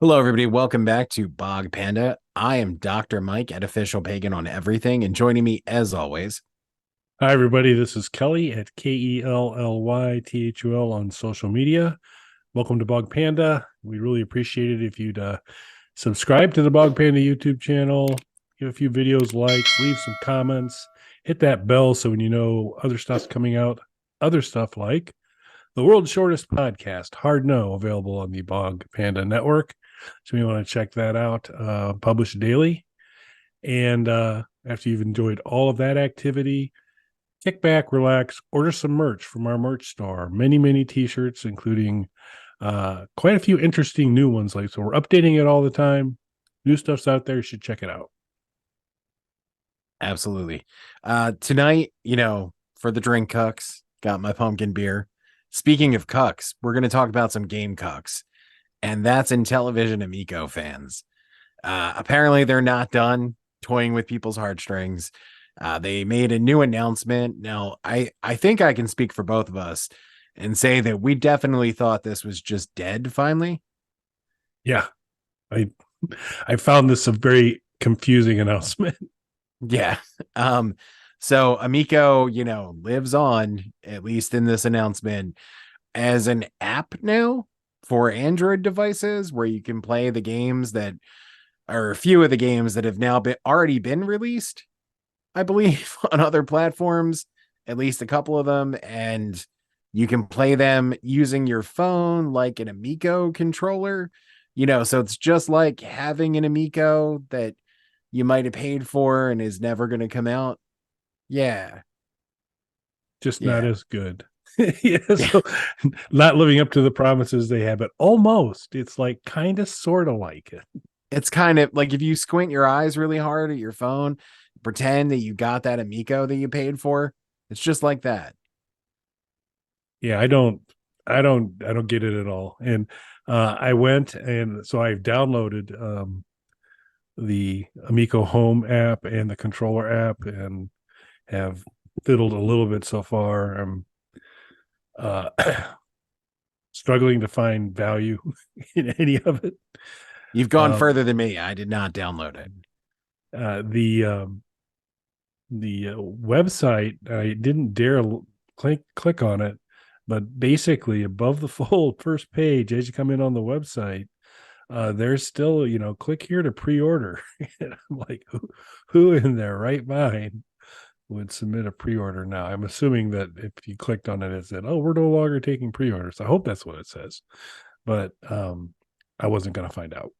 Hello, everybody. Welcome back to Bog Panda. I am Dr. Mike at Official Pagan on everything, and joining me, as always, Hi, everybody. This is Kelly at KELLYTHUL on social media. Welcome to Bog Panda. We really appreciate it if you'd subscribe to the Bog Panda YouTube channel, give a few videos likes, leave some comments, hit that bell so when you know other stuff's coming out, other stuff like the world's shortest podcast, Hard No, available on the Bog Panda Network. So you want to check that out, published daily. And after you've enjoyed all of that activity, kick back, relax, order some merch from our merch store. Many t-shirts, including quite a few interesting new ones. So we're updating it all the time. New stuff's out there. You should check it out. absolutely. Tonight, for the drink cucks, got my pumpkin beer. Speaking of cucks, we're going to talk about some game cucks, and that's in television Amico fans. Apparently, they're not done toying with people's heartstrings. They made a new announcement. Now, I think I can speak for both of us and say that we definitely thought this was just dead finally. Yeah, I I found this a very confusing announcement. Yeah. Um, so Amico, lives on, at least in this announcement, as an app now for Android devices where you can play the games that are a few of the games that have now been already been released, I believe, on other platforms, at least a couple of them, and you can play them using your phone like an Amico controller. So it's just like having an Amico that you might have paid for and is never going to come out. Yeah. Just not Yeah. as good. Yeah, Yeah. so not living up to the promises they have, but almost. It's like kind of sort of like it. It's kind of like if you squint your eyes really hard at your phone, pretend that you got that Amico that you paid for. It's just like that. Yeah, I don't get it at all. And I went and so I've downloaded the Amico Home app and the controller app and have fiddled a little bit so far. I'm uh, struggling to find value in any of it. You've gone Um, further than me. I did not download it. uh, the um, the website, I didn't dare click on it, but basically above the full first page as you come in on the website, there's still, click here to pre-order. And I'm like, who in their right mind would submit a pre-order now? I'm assuming that if you clicked on it, it said, "Oh, we're no longer taking pre-orders." I hope that's what it says, but I wasn't going to find out.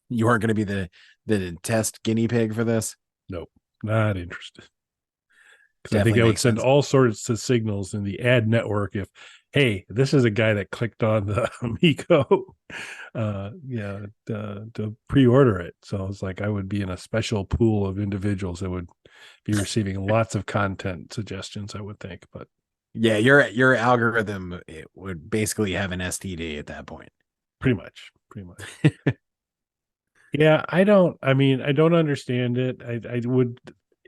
You aren't going to be the test guinea pig for this. Nope, not interested. Because I think Definitely I would makes send sense. all sorts of signals in the ad network if, hey, this is a guy that clicked on the Amico, to pre-order it. So it's like I would be in a special pool of individuals that would be receiving lots of content suggestions, I would think. But Yeah, your algorithm it would basically have an STD at that point. pretty much. Yeah, I don't understand it.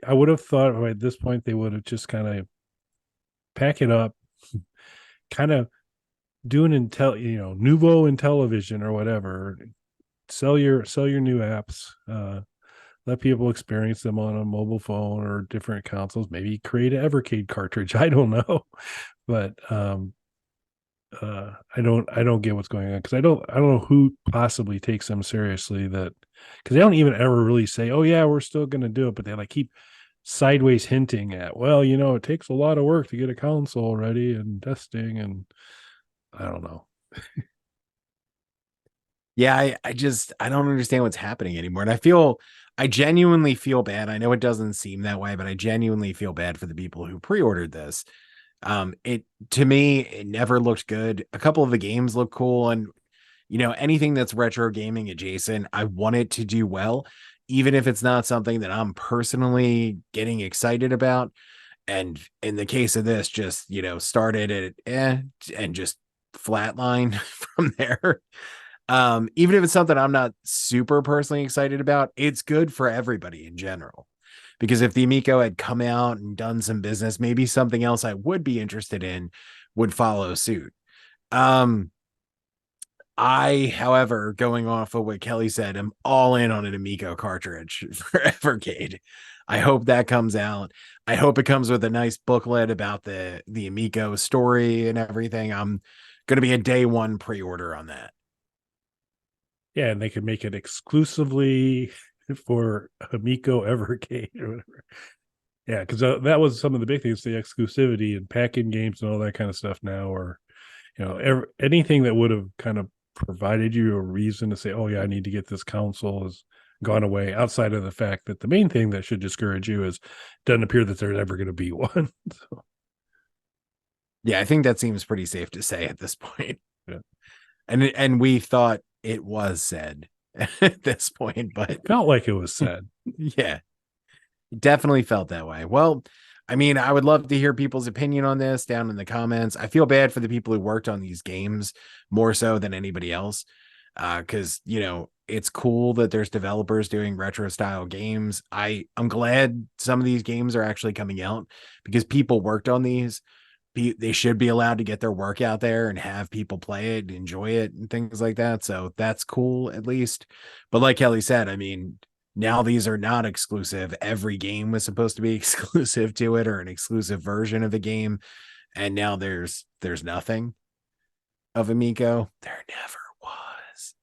I would have thought at this point they would have just kind of pack it up, kind of do an nouveau in television or whatever. Sell your new apps. Let people experience them on a mobile phone or different consoles. Maybe create an Evercade cartridge. I don't know, but I don't get what's going on because I don't know who possibly takes them seriously. That because they don't even ever really say, "Oh yeah, we're still going to do it," but they like keep sideways hinting at, "Well, it takes a lot of work to get a console ready and testing," and I don't know. Yeah, I don't understand what's happening anymore. And I genuinely feel bad. I know it doesn't seem that way, but I genuinely feel bad for the people who pre-ordered this. It to me, it never looked good. A couple of the games look cool, and anything that's retro gaming adjacent, I want it to do well, even if it's not something that I'm personally getting excited about. And in the case of this, just started at and just flatline from there. Even if it's something I'm not super personally excited about, it's good for everybody in general. Because if the Amico had come out and done some business, maybe something else I would be interested in would follow suit. Um, I, however, going off of what Kelly said, am all in on an Amico cartridge for Evercade. I hope that comes out. I hope it comes with a nice booklet about the Amico story and everything. I'm going to be a day one pre-order on that. Yeah, and they could make it exclusively for Amico Evercade or whatever. Yeah, because that was some of the big things, the exclusivity and packing games and all that kind of stuff now, or anything that would have kind of provided you a reason to say, oh yeah, I need to get this console has gone away, outside of the fact that the main thing that should discourage you is doesn't appear that there's ever going to be one. So, Yeah, I think that seems pretty safe to say at this point. yeah. And we thought it was said at this point, but It felt like it was said. yeah, definitely felt that way. Well, I mean, I would love to hear people's opinion on this down in the comments. I feel bad for the people who worked on these games more so than anybody else. Because it's cool that there's developers doing retro style games. I'm glad some of these games are actually coming out because people worked on these. They should be allowed to get their work out there and have people play it, enjoy it, and things like that. So that's cool, at least. But like Kelly said, I mean, now these are not exclusive. Every game was supposed to be exclusive to it or an exclusive version of the game, and now there's nothing of Amico. There never was,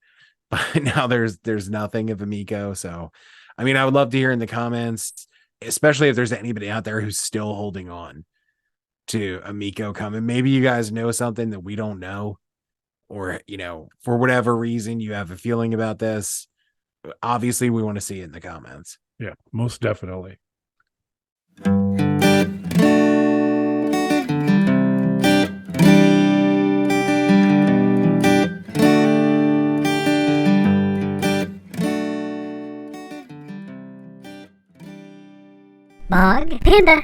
but now there's nothing of Amico. So, I mean, I would love to hear in the comments, especially if there's anybody out there who's still holding on to Amico coming. Maybe you guys know something that we don't know, or for whatever reason you have a feeling about this. Obviously, we want to see it in the comments. Yeah, most definitely. Bog Panda.